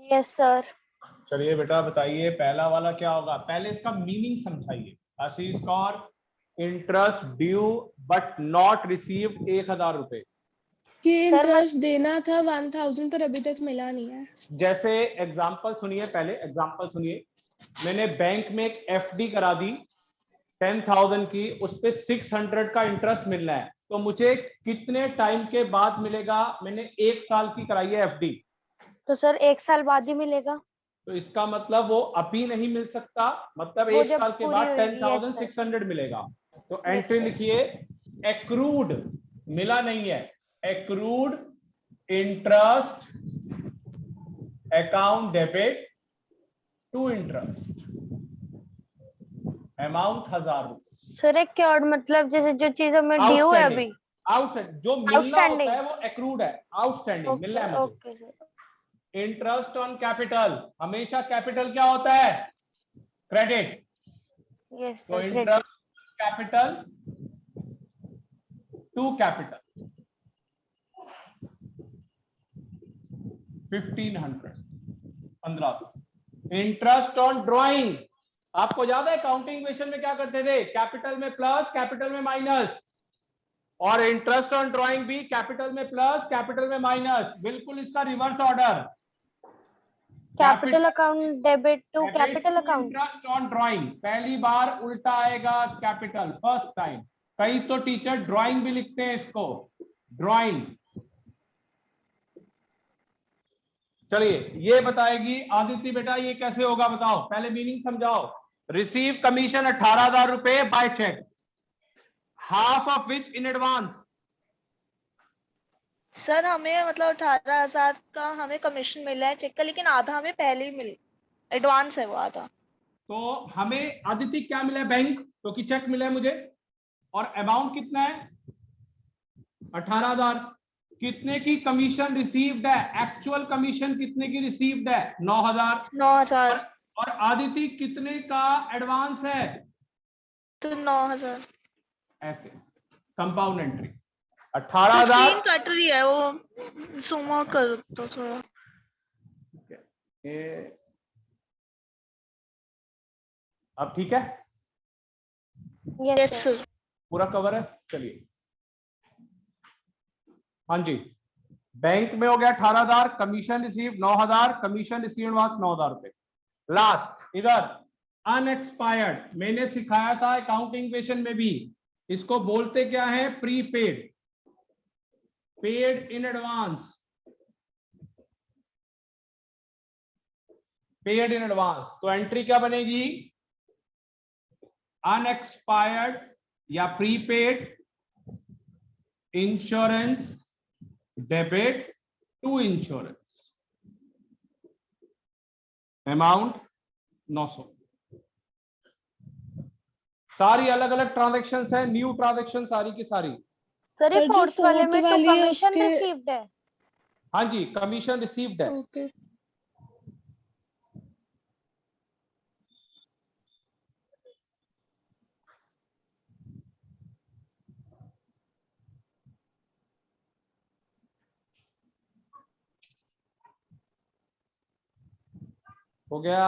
Yes sir. चलिए बेटा बताइए पहला वाला क्या होगा, पहले इसका मीनिंग समझाइए। Ashish Kaur, interest due but not received 1000 रुपए। कि इंटरेस्ट देना था 1000 पर अभी तक मिला नहीं है। जैसे एग्जांपल सुनिए, पहले एग्जांपल सुनिए। मैंने बैंक में एक एफडी करा दी 10,000 की, उस पे 600 का इंटरेस्ट मिलना है, तो मुझे कितने टाइम के बाद मिलेगा? मैंने 1 साल की कराई है एफडी, तो सर 1 साल बाद ही मिलेगा। तो इसका मतलब वो अभी नहीं मिल सकता, मतलब वो 1 जब साल के पूरी बाद होगी। Yes sir. 10,600 मिलेगा। तो Yes, एंट्री sir. लिखिए, एक्रूड, मिला नहीं है, accrued interest account debit to interest, amount 1000 रुपए। सर एक्योर्ड मतलब जैसे जो चीज हमें ड्यू है अभी। आउटस्टैंडिंग जो मिलना होता आउटस्टैंडिंग है वो एक्रूड है, आउटस्टैंडिंग मिलना है मुझे। Okay sir. Interest on capital, हमेशा कैपिटल क्या होता है? क्रेडिट। यस तो sir. Interest capital to capital 1500, 1500। Interest on drawing, आपको याद है काउंटिंग इक्वेशन में क्या करते थे? कैपिटल में प्लस, कैपिटल में माइनस, और इंटरेस्ट ऑन ड्राइंग भी कैपिटल में प्लस, कैपिटल में माइनस, बिल्कुल इसका reverse order. Capital account debit to capital account. Interest on drawing पहली बार उल्टा आएगा कैपिटल, फर्स्ट टाइम। कई तो टीचर ड्राइंग भी लिखते हैं इसको, ड्राइंग। चलिए ये बताएगी आदित्य बेटा ये कैसे होगा, बताओ पहले मीनिंग समझाओ। रिसीव कमीशन 18,000 रुपए by cheque, half of which in advance. Sir हमें मतलब 18,000 का हमें कमीशन मिला है चेक का, लेकिन आधा हमें पहले ही मिल, एडवांस है वो आधा। तो हमें आदित्य क्या मिला है? बैंक, क्योंकि चेक मिला है मुझे, और अमाउंट कितना है? 18,000। कितने की कमीशन रिसीव्ड है? एक्चुअल कमीशन कितने की रिसीव्ड है? 9,000। 9,000। और आदित्य कितने का एडवांस है? तो 9,000। ऐसे कंपाउंड एंट्री। तो 18,000। स्क्रीन कट रही है, वो जूम आउट कर दो थोड़ा। अब ठीक है, यस यस सर। सर। पूरा कवर है। चलिए हाँ जी, बैंक में हो गया 18,000, commission receive 9,000, commission receive advance 9,000 रुपए। लास्ट इधर अनएक्सपायर्ड, मैंने सिखाया था अकाउंटिंग इक्वेशन में भी, इसको बोलते क्या है? Prepaid, paid in advance, paid in advance. तो एंट्री क्या बनेगी? अनएक्सपायर्ड या prepaid insurance debit to insurance, amount 900। सारी अलग अलग ट्रांजेक्शन्स है, न्यू ट्रांजेक्शन सारी की सारी। सर ये पर जो फोर्थ वाले फोर्थ में तो वाली है कमीशन उसके रिसीव्ड है। हाँ जी, कमीशन रिसीव्ड है। ओके हो गया।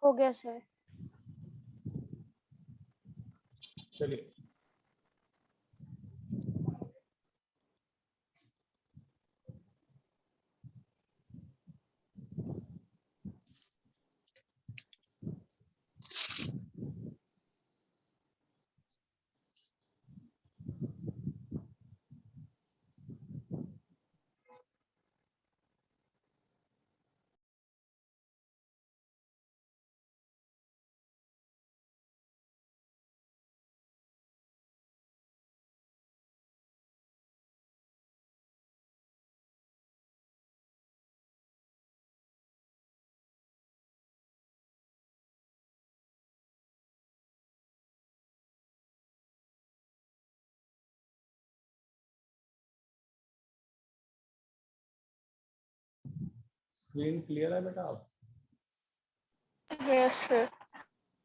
हो गया सर। चलिए स्क्रीन क्लियर है बेटा? आप यस सर।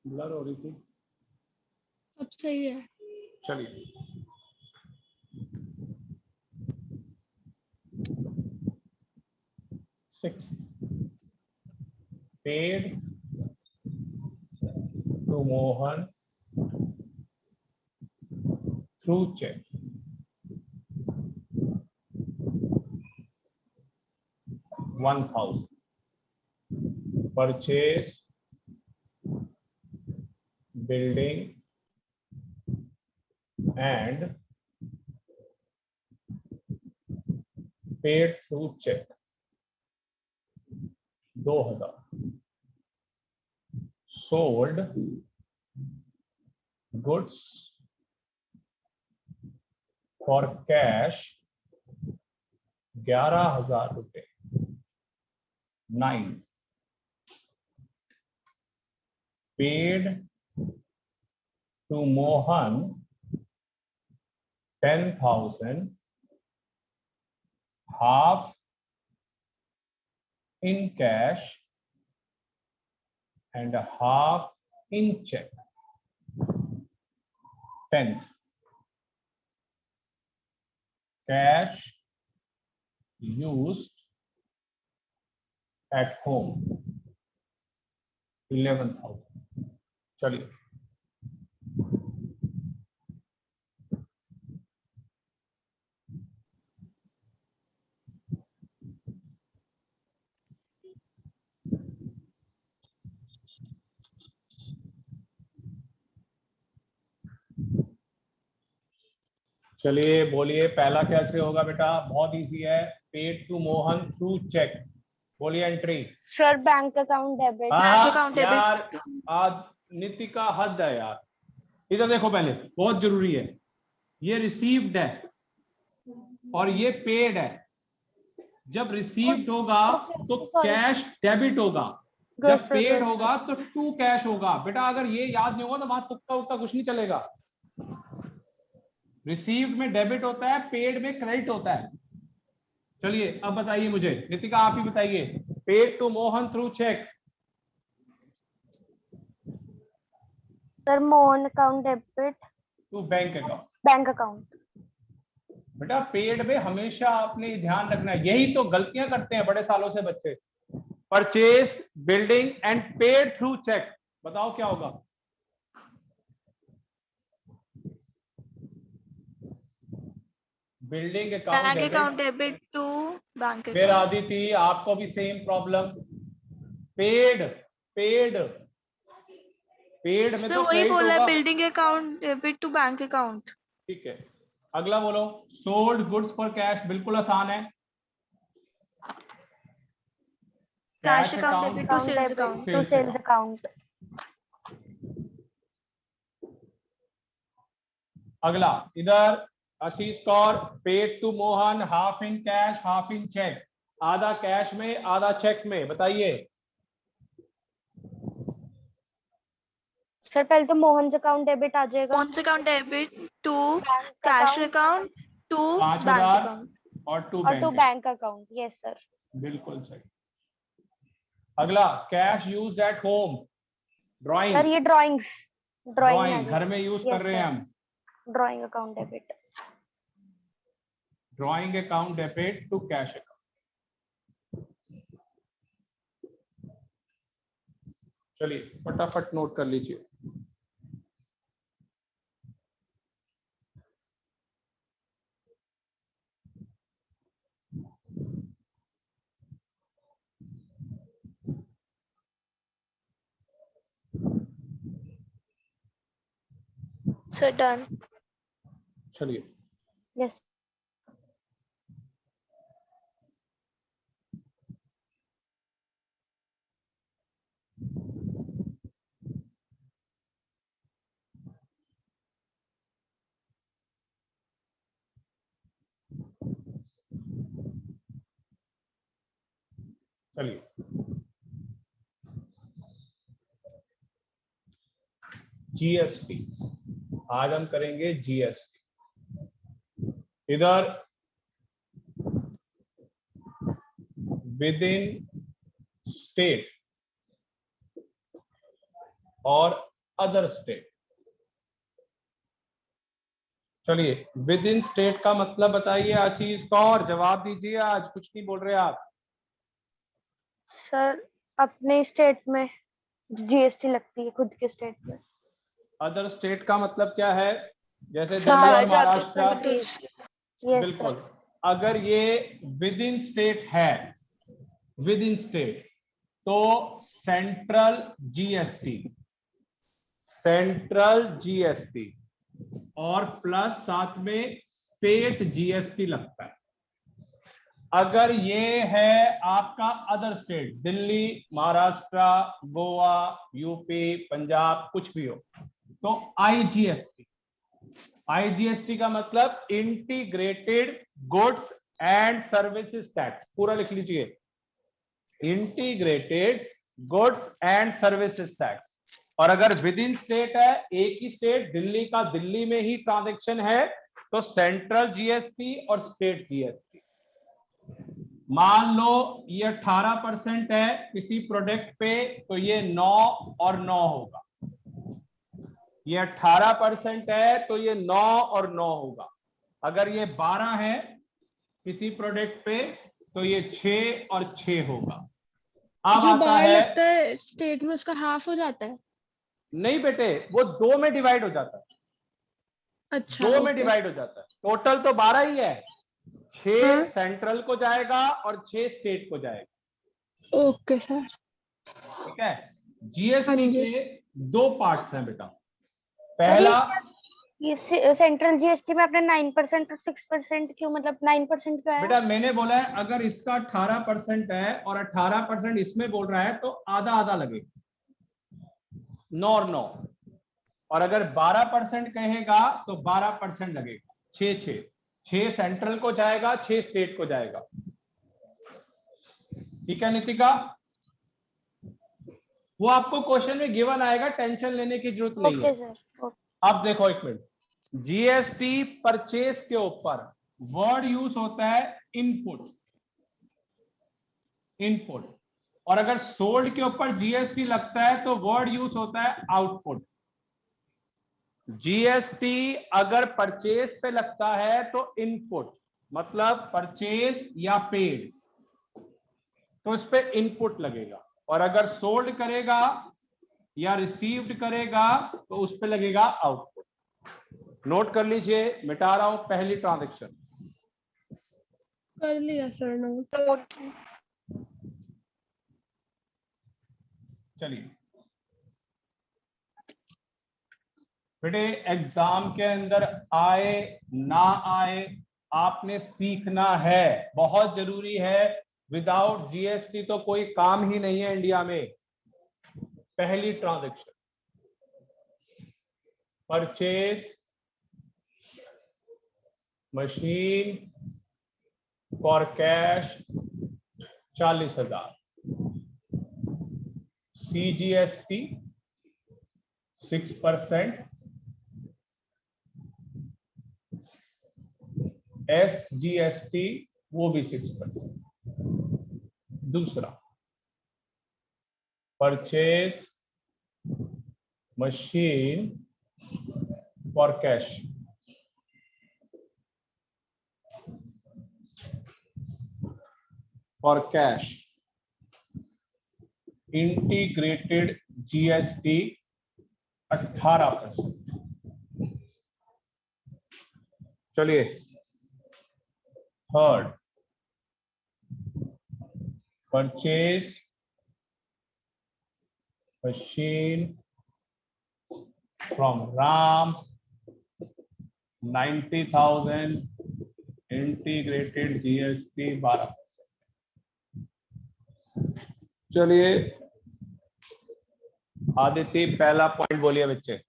ब्लर हो रही थी, अब सही है। चलिए। Sixth, paid to Mohan through check. 1,000. Purchase building and paid through check. 2,000. Sold goods for cash 11,000 रुपए. 9. Paid to Mohan 10,000, half in cash and half in check. 10th, cash used at home 11,000. चलिए, चलिए बोलिए पहला कैसे होगा बेटा? बहुत easy है, paid to Mohan through cheque. बोलिए entry. Sir bank account debit. Bank account debit. यार आज नीतिका हद है यार. इधर देखो, पहले बहुत जरूरी है, ये रिसीव्ड है और ये पेड है. जब रिसीव्ड होगा तो कैश डेबिट होगा, जब पेड होगा तो टू कैश होगा. बेटा अगर ये याद नहीं होगा तो वहां तुक्का उक्का कुछ नहीं चलेगा. रिसीव्ड में डेबिट होता है, पेड में क्रेडिट होता है. चलिए अब बताइए मुझे, नितिका आप ही बताइए, paid to Mohan through cheque. Sir Mohan account debit to bank account. Bank account. बेटा पेड में हमेशा आपने ध्यान रखना है, यही तो गलतियां करते हैं बड़े सालों से बच्चे. Purchase building and paid through cheque. बताओ क्या होगा? Building Bank account account. debit to bank फिर account. आदिति आपको भी same problem. Paid paid paid में तो तो वही क्रेडिट बोला है, होगा. Building account debit to bank account. ठीक है, अगला बोलो. सोल्ड गुड्स फॉर कैश, बिल्कुल आसान है. Cash account debit to account sales debit account. To sales account. अगला इधर Ashish Kaur, paid to Mohan half in cash half in cheque. आधा कैश में आधा चेक में. बताइए. सर पहले तो मोहन अकाउंट डेबिट आ जाएगा। Mohan's account debit to cash account to 5,000 bank account. और टू और to bank. Bank account. Yes sir. बिल्कुल सही. अगला cash used at home. Drawing. Sir ये ड्राइंग्स ड्राइंग घर में यूज कर रहे हैं हम. Drawing account debit. Drawing account debit to cash account. चलिए फटाफट नोट कर लीजिए. So done. चलिए यस। चलिए जीएसटी. आज हम करेंगे जीएसटी. इधर विद इन स्टेट और अदर स्टेट। चलिए, विद इन स्टेट का मतलब बताइए आशीष कौर, जवाब दीजिए, आज कुछ नहीं बोल रहे आप। सर अपने स्टेट में जीएसटी लगती है, खुद के स्टेट में। अदर स्टेट का मतलब क्या है? जैसे सर, दिल्ली और बाहर जाके महाराष्ट्र। countries। यस बिल्कुल। सर। अगर ये विद इन स्टेट है, विद इन स्टेट, तो सेंट्रल जीएसटी, सेंट्रल जीएसटी और प्लस साथ में स्टेट जीएसटी लगता है। अगर ये है आपका other state, Delhi, Maharashtra, Goa, UP, Punjab, कुछ भी हो, तो आईजीएसटी। आईजीएसटी का मतलब integrated goods and services tax, पूरा लिख लीजिए, integrated goods and services tax. और अगर विद इन स्टेट है, एक ही स्टेट दिल्ली का, दिल्ली में ही ट्रांजैक्शन है, तो सेंट्रल जीएसटी और स्टेट जीएसटी। मान लो ये 18% है किसी प्रोडक्ट पे, तो ये 9 और 9 होगा। ये 18% है तो ये 9 और 9 होगा। अगर ये 12 है किसी प्रोडक्ट पे, तो ये 6 और 6 होगा। अब जो आता बाहर है, लगता है स्टेट में उसका हाफ हो जाता है। नहीं बेटे, वो 2 में डिवाइड हो जाता है, अच्छा 2 में ओके। डिवाइड हो जाता है। टोटल तो 12 ही है, 6 हाँ सेंट्रल को जाएगा और 6 स्टेट को जाएगा। Okay sir. ठीक है। हाँ जीएसटी जी। के 2 पार्ट्स हैं बेटा। सर पहला, ये सेंट्रल जीएसटी में आपने 9% और 6% क्यों, मतलब 9% क्यों आया? बेटा मैंने बोला है अगर इसका 18% है और 18% इसमें बोल रहा है, तो आधा आधा लगेगा, 9 और 9। और अगर 12% कहेगा तो 12% लगेगा, 6 6 सेंट्रल को जाएगा, 6 स्टेट को जाएगा। ठीक है नितिका, वो आपको क्वेश्चन में गिवन आएगा, टेंशन लेने की जरूरत नहीं है। Okay sir. अब देखो एक मिनट, जीएसटी परचेस के ऊपर वर्ड यूज होता है इनपुट, इनपुट। और अगर सोल्ड के ऊपर जीएसटी लगता है तो वर्ड यूज होता है आउटपुट। जीएसटी अगर परचेस पे लगता है तो इनपुट, मतलब परचेस या पेड, तो इस पे इनपुट लगेगा। और अगर सोल्ड करेगा या रिसीव्ड करेगा तो उस पे लगेगा आउटपुट। नोट कर लीजिए, मिटा रहा हूं पहली ट्रांजैक्शन। कर लिया सर नोट। नोट। चलिए बेटे, एग्जाम के अंदर आए ना आए, आपने सीखना है, बहुत जरूरी है। विदाउट जीएसटी तो कोई काम ही नहीं है इंडिया में। पहली transaction, purchase machine for cash 40,000, CGST 6%, SGST वो भी 6%। दूसरा, purchase machine for cash, for cash integrated GST 18%। चलिए third, purchase machine from Ram 90,000, integrated GST 12%। चलिए आदित्य, पहला पॉइंट बोलिए बच्चे।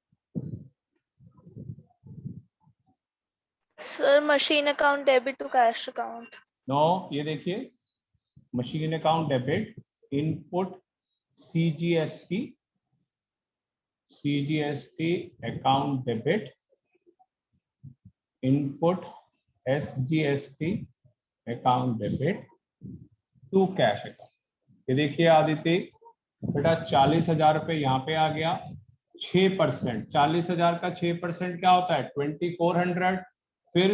Sir machine account debit to cash account. No, ये देखिए, machine account debit, input CGST, CGST account debit, input SGST account debit to cash account. ये देखिए आदित्य बेटा, 40,000 रुपये यहाँ पे आ गया, 6%, 40,000 का 6% क्या होता है 2400, फिर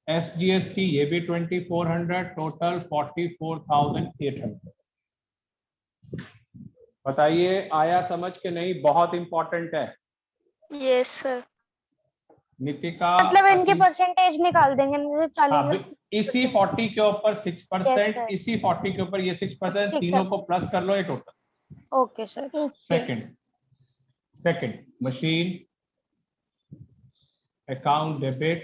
SGST ये भी 2400, टोटल 44,800। बताइए आया समझ के नहीं? बहुत इंपॉर्टेंट है। Yes sir. नितिका, मतलब इनके आशीष, परसेंटेज निकाल देंगे, जैसे 40 हाँ, इसी 40 के ऊपर 6%, sir. इसी 40 के ऊपर ये 6%, 6 तीनों को प्लस कर लो ये total. Okay sir. Okay. Second machine account debit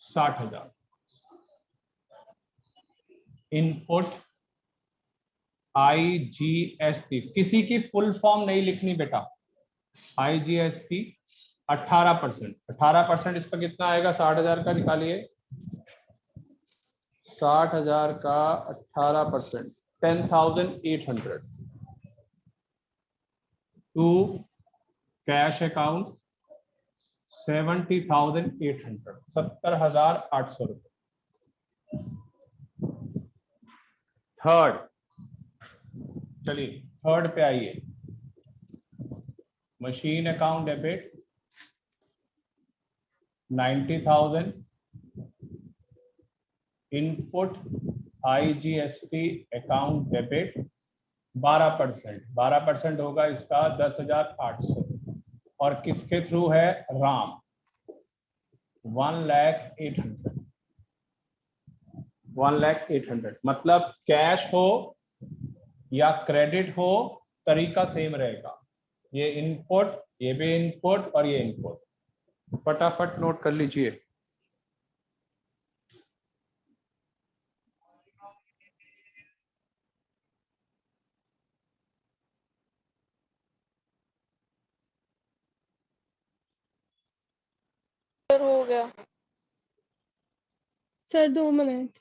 60,000, input IGST, किसी की फुल फॉर्म नहीं लिखनी बेटा, IGST 18%, 18% इस पर कितना आएगा 60,000 का, निकालिए 60,000 का 18%, 10,800 टू कैश अकाउंट 70,800, 70,800 रुपए। थर्ड, चलिए थर्ड पे आइए, machine account debit 90,000, input IGST account debit 12%, 12% होगा इसका 10,800, और किसके थ्रू है? राम, 1,08,000, 1,08,000। मतलब कैश हो या क्रेडिट हो तरीका सेम रहेगा, ये इनपुट, ये भी इनपुट और ये इनपुट। फटाफट नोट कर लीजिए। सर हो गया। Sir 2 minute.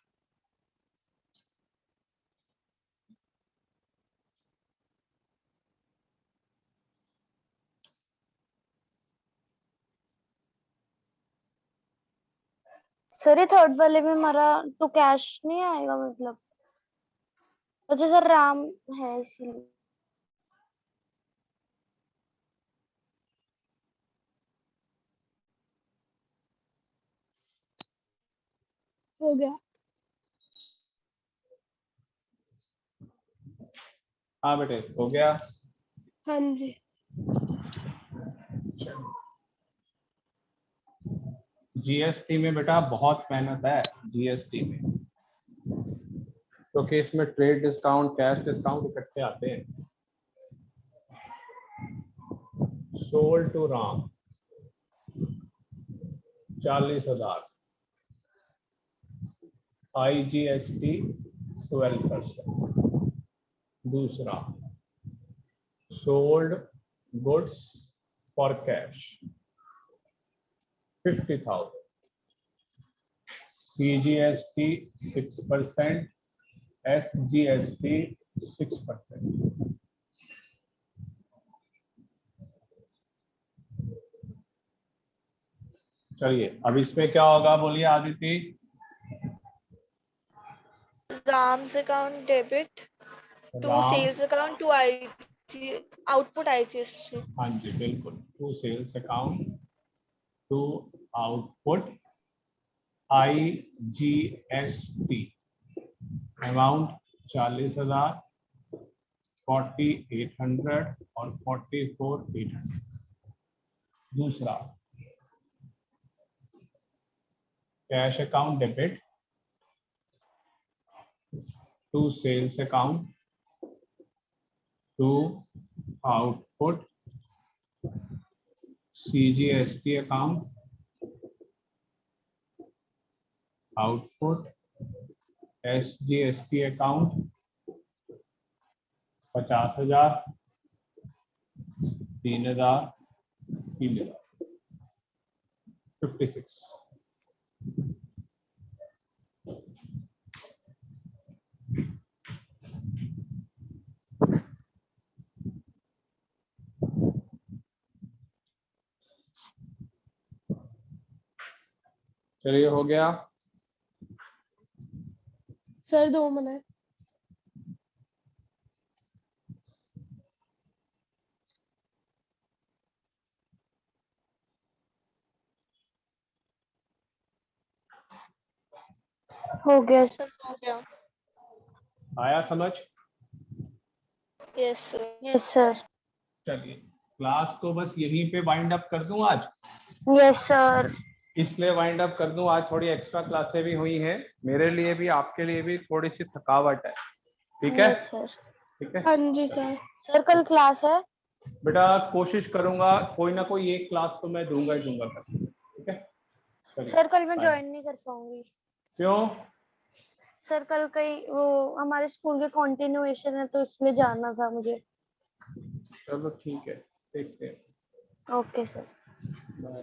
सर ये थर्ड वाले में हमारा तो कैश नहीं आएगा मतलब? अच्छा सर राम है इसीलिए। हो गया। हाँ बेटे हो गया। हाँ जी। GST में बेटा बहुत मेहनत है, GST में, क्योंकि इसमें ट्रेड डिस्काउंट, कैश डिस्काउंट इकट्ठे आते हैं। Sold to Ram 40,000, IGST 12%। दूसरा, sold goods for cash 50,000, CGST 6%, SGST 6%। चलिए अब इसमें क्या होगा बोलिए Aditya? Ram's account debit to Ram, sales account to output IGST। हाँ जी बिल्कुल, to sales account to output IGST, amount 40,000, 4800 और 44,800। दूसरा, cash account debit to sales account to output CGST account, output SGST account 50,000, 3,000, 3,000, 56। चलिए हो गया। Sir 2 minute. हो गया। हो गया। आया समझ? Yes sir. Yes sir. चलिए क्लास को बस यहीं पे वाइंड अप कर दूं आज, यस सर। इसलिए वाइंड अप कर दूं। आज थोड़ी एक्स्ट्रा क्लासें भी हुई हैं, मेरे लिए भी आपके लिए भी थोड़ी सी थकावट है, ठीक है? Yes sir. ठीक है हाँ जी सर। सर कल क्लास है? बेटा, कोशिश करूंगा कोई ना कोई एक क्लास तो मैं दूंगा ही दूंगा कल, ठीक है? चलिए, सर कल मैं बाय। ज्वाइन नहीं कर पाऊंगी। क्यों? सर कल कहीं वो हमारे स्कूल के कंटिन्यूएशन है तो इसलिए जाना था मुझे। चलो ठीक है, देखते हैं। Okay sir. बाय।